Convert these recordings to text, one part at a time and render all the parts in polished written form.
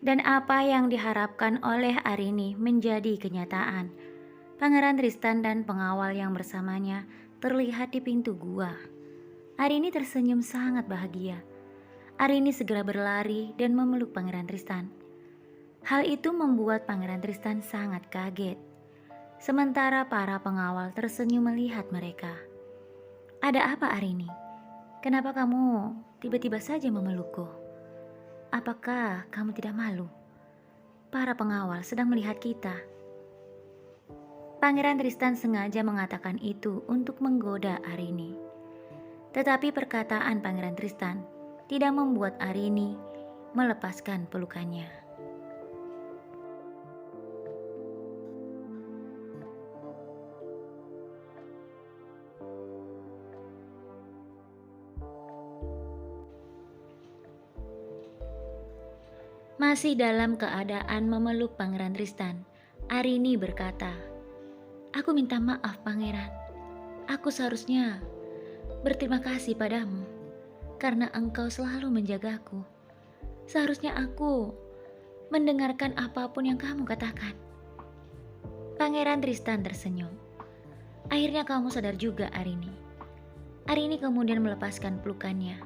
Dan apa yang diharapkan oleh Arini menjadi kenyataan. Pangeran Tristan dan pengawal yang bersamanya terlihat di pintu gua. Arini tersenyum sangat bahagia. Arini segera berlari dan memeluk Pangeran Tristan. Hal itu membuat Pangeran Tristan sangat kaget. Sementara para pengawal tersenyum melihat mereka. Ada apa Arini? Kenapa kamu tiba-tiba saja memelukku? Apakah kamu tidak malu? Para pengawal sedang melihat kita. Pangeran Tristan sengaja mengatakan itu untuk menggoda Arini. Tetapi perkataan Pangeran Tristan tidak membuat Arini melepaskan pelukannya. Masih dalam keadaan memeluk Pangeran Tristan, Arini berkata, "Aku minta maaf Pangeran. Aku seharusnya berterima kasih padamu karena engkau selalu menjagaku. Seharusnya aku mendengarkan apapun yang kamu katakan." Pangeran Tristan tersenyum. "Akhirnya kamu sadar juga, Arini." Arini kemudian melepaskan pelukannya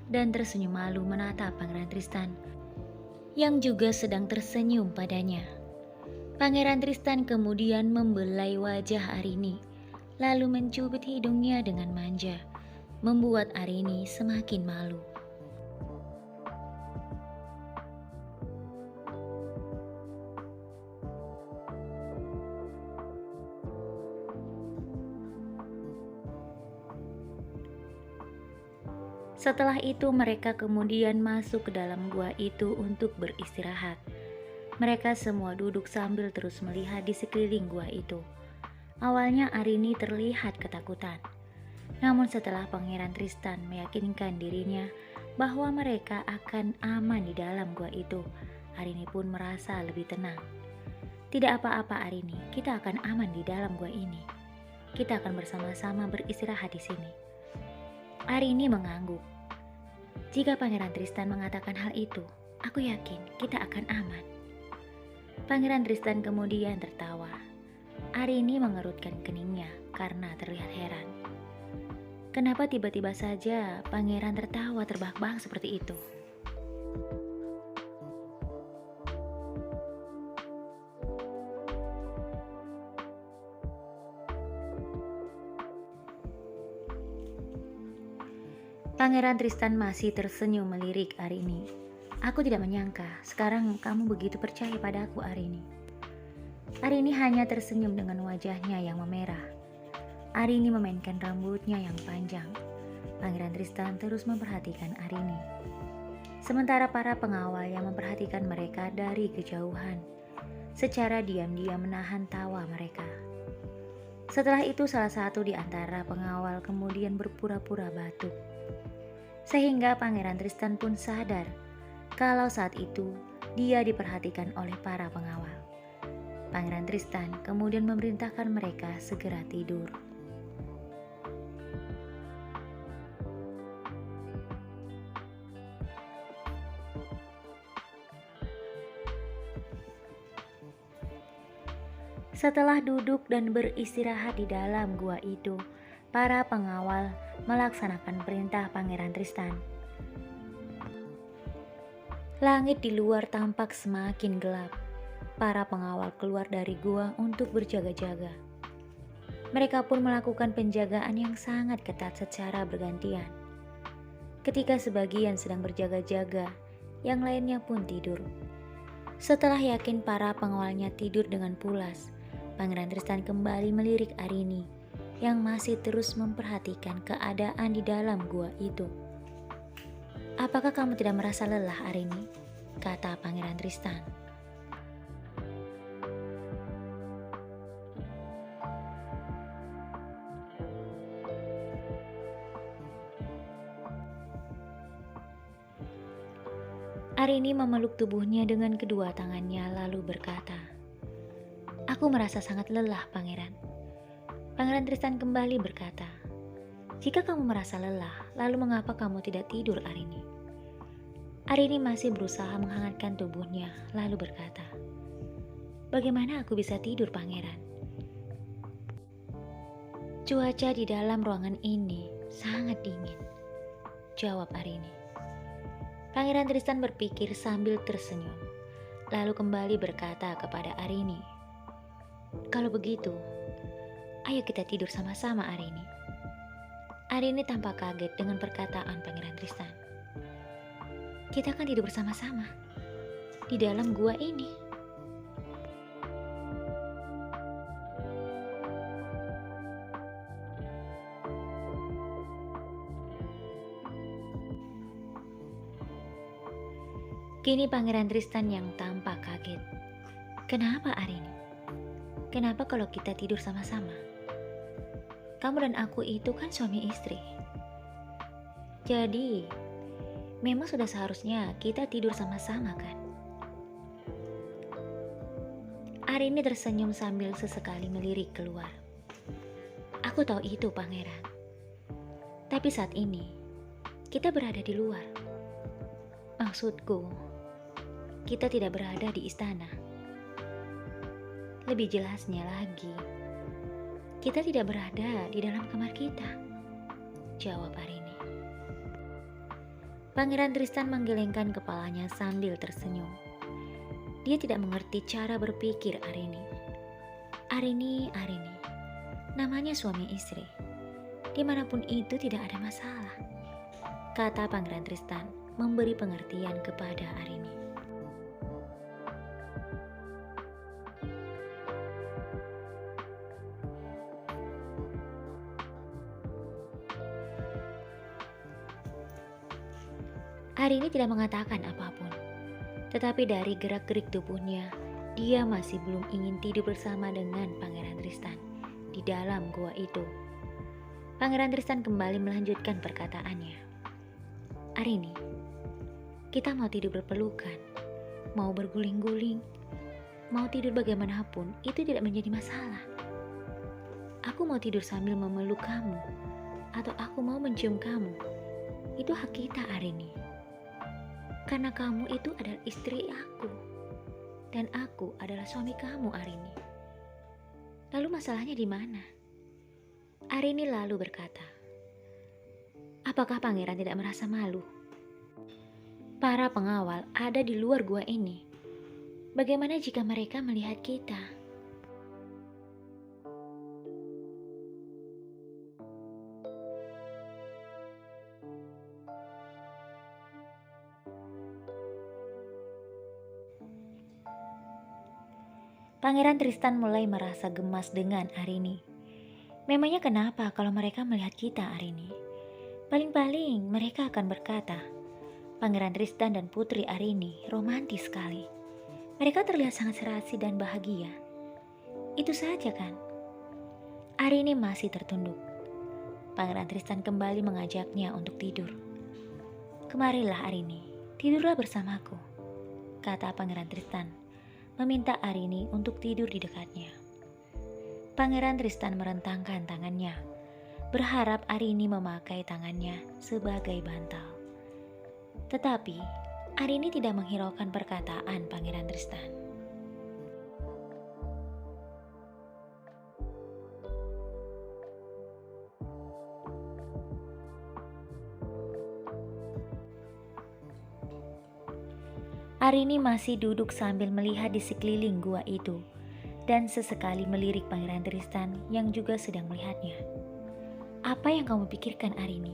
dan tersenyum malu menatap Pangeran Tristan yang juga sedang tersenyum padanya. Pangeran Tristan kemudian membelai wajah Arini, lalu mencubit hidungnya dengan manja, membuat Arini semakin malu. Setelah itu mereka kemudian masuk ke dalam gua itu untuk beristirahat. Mereka semua duduk sambil terus melihat di sekeliling gua itu. Awalnya Arini terlihat ketakutan. Namun setelah Pangeran Tristan meyakinkan dirinya bahwa mereka akan aman di dalam gua itu, Arini pun merasa lebih tenang. "Tidak apa-apa Arini, kita akan aman di dalam gua ini. Kita akan bersama-sama beristirahat di sini." Arini mengangguk. "Jika Pangeran Tristan mengatakan hal itu, aku yakin kita akan aman." Pangeran Tristan kemudian tertawa. Arini mengerutkan keningnya karena terlihat heran. Kenapa tiba-tiba saja Pangeran tertawa terbahak-bahak seperti itu? Pangeran Tristan masih tersenyum melirik Arini. "Aku tidak menyangka sekarang kamu begitu percaya padaku, Arini." Arini hanya tersenyum dengan wajahnya yang memerah. Arini memainkan rambutnya yang panjang. Pangeran Tristan terus memperhatikan Arini. Sementara para pengawal yang memperhatikan mereka dari kejauhan, secara diam-diam menahan tawa mereka. Setelah itu salah satu di antara pengawal kemudian berpura-pura batuk. Sehingga Pangeran Tristan pun sadar kalau saat itu dia diperhatikan oleh para pengawal. Pangeran Tristan kemudian memerintahkan mereka segera tidur. Setelah duduk dan beristirahat di dalam gua itu, para pengawal melaksanakan perintah Pangeran Tristan. Langit di luar tampak semakin gelap. Para pengawal keluar dari gua untuk berjaga-jaga. Mereka pun melakukan penjagaan yang sangat ketat secara bergantian. Ketika sebagian sedang berjaga-jaga, yang lainnya pun tidur. Setelah yakin para pengawalnya tidur dengan pulas, Pangeran Tristan kembali melirik Arini yang masih terus memperhatikan keadaan di dalam gua itu. "Apakah kamu tidak merasa lelah, Arini?" kata Pangeran Tristan. Arini memeluk tubuhnya dengan kedua tangannya lalu berkata, "Aku merasa sangat lelah, Pangeran." Pangeran Tristan kembali berkata, "Jika kamu merasa lelah, lalu mengapa kamu tidak tidur, Arini?" Arini masih berusaha menghangatkan tubuhnya, lalu berkata, "Bagaimana aku bisa tidur, Pangeran? Cuaca di dalam ruangan ini sangat dingin," jawab Arini. Pangeran Tristan berpikir sambil tersenyum, lalu kembali berkata kepada Arini, "Kalau begitu, ayo kita tidur sama-sama, Arini." Arini tampak kaget dengan perkataan Pangeran Tristan. "Kita kan tidur bersama-sama di dalam gua ini." Kini Pangeran Tristan yang tampak kaget. "Kenapa, Arini? Kenapa kalau kita tidur sama-sama? Kamu dan aku itu kan suami istri. Jadi, memang sudah seharusnya kita tidur sama-sama kan?" Arini tersenyum sambil sesekali melirik keluar. "Aku tahu itu, Pangeran. Tapi saat ini, kita berada di luar. Maksudku, kita tidak berada di istana. Lebih jelasnya lagi, kita tidak berada di dalam kamar kita," jawab Arini. Pangeran Tristan menggelengkan kepalanya sambil tersenyum. Dia tidak mengerti cara berpikir Arini. Arini, namanya suami istri. Dimanapun itu tidak ada masalah, kata Pangeran Tristan memberi pengertian kepada Arini. Arini tidak mengatakan apapun, tetapi dari gerak-gerik tubuhnya, dia masih belum ingin tidur bersama dengan Pangeran Tristan di dalam gua itu. Pangeran Tristan kembali melanjutkan perkataannya. "Arini, kita mau tidur berpelukan, mau berguling-guling, mau tidur bagaimanapun, itu tidak menjadi masalah. Aku mau tidur sambil memeluk kamu, atau aku mau mencium kamu. Itu hak kita, Arini. Karena kamu itu adalah istri aku, dan aku adalah suami kamu, Arini. Lalu masalahnya di mana?" Arini lalu berkata, "Apakah pangeran tidak merasa malu? Para pengawal ada di luar gua ini. Bagaimana jika mereka melihat kita?" Pangeran Tristan mulai merasa gemas dengan Arini. Memangnya kenapa kalau mereka melihat kita, Arini? Paling-paling mereka akan berkata, Pangeran Tristan dan Putri Arini romantis sekali. Mereka terlihat sangat serasi dan bahagia. Itu saja kan? Arini masih tertunduk. Pangeran Tristan kembali mengajaknya untuk tidur. "Kemarilah Arini, tidurlah bersamaku," kata Pangeran Tristan, meminta Arini untuk tidur di dekatnya. Pangeran Tristan merentangkan tangannya, berharap Arini memakai tangannya sebagai bantal. Tetapi Arini tidak menghiraukan perkataan Pangeran Tristan. Arini masih duduk sambil melihat di sekeliling gua itu, dan sesekali melirik Pangeran Tristan yang juga sedang melihatnya. "Apa yang kamu pikirkan, Arini?"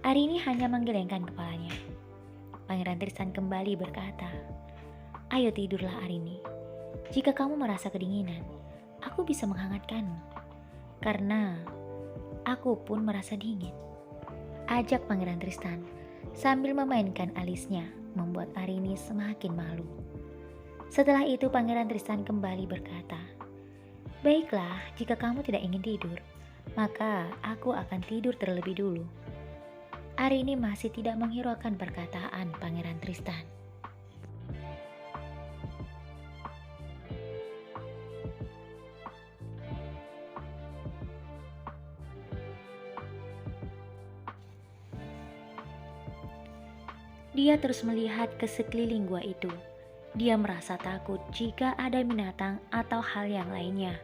Arini hanya menggelengkan kepalanya. Pangeran Tristan kembali berkata, "Ayo tidurlah Arini. Jika kamu merasa kedinginan, aku bisa menghangatkanmu. Karena aku pun merasa dingin," ajak Pangeran Tristan sambil memainkan alisnya, membuat Arini semakin malu. Setelah itu Pangeran Tristan kembali berkata, "Baiklah, jika kamu tidak ingin tidur, maka aku akan tidur terlebih dulu." Arini masih tidak menghiraukan perkataan Pangeran Tristan. Dia terus melihat ke sekeliling gua itu. Dia merasa takut jika ada binatang atau hal yang lainnya,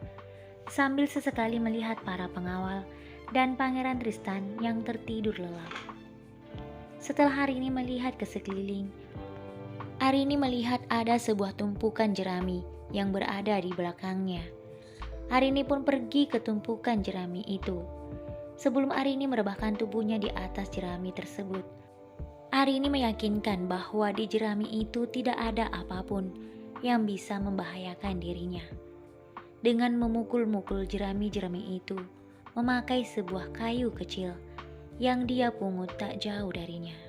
sambil sesekali melihat para pengawal dan Pangeran Tristan yang tertidur lelap. Setelah Arini melihat ke sekeliling, Arini melihat ada sebuah tumpukan jerami yang berada di belakangnya. Arini pun pergi ke tumpukan jerami itu. Sebelum Arini merebahkan tubuhnya di atas jerami tersebut, Arini meyakinkan bahwa di jerami itu tidak ada apapun yang bisa membahayakan dirinya. Dengan memukul-mukul jerami-jerami itu, memakai sebuah kayu kecil yang dia pungut tak jauh darinya.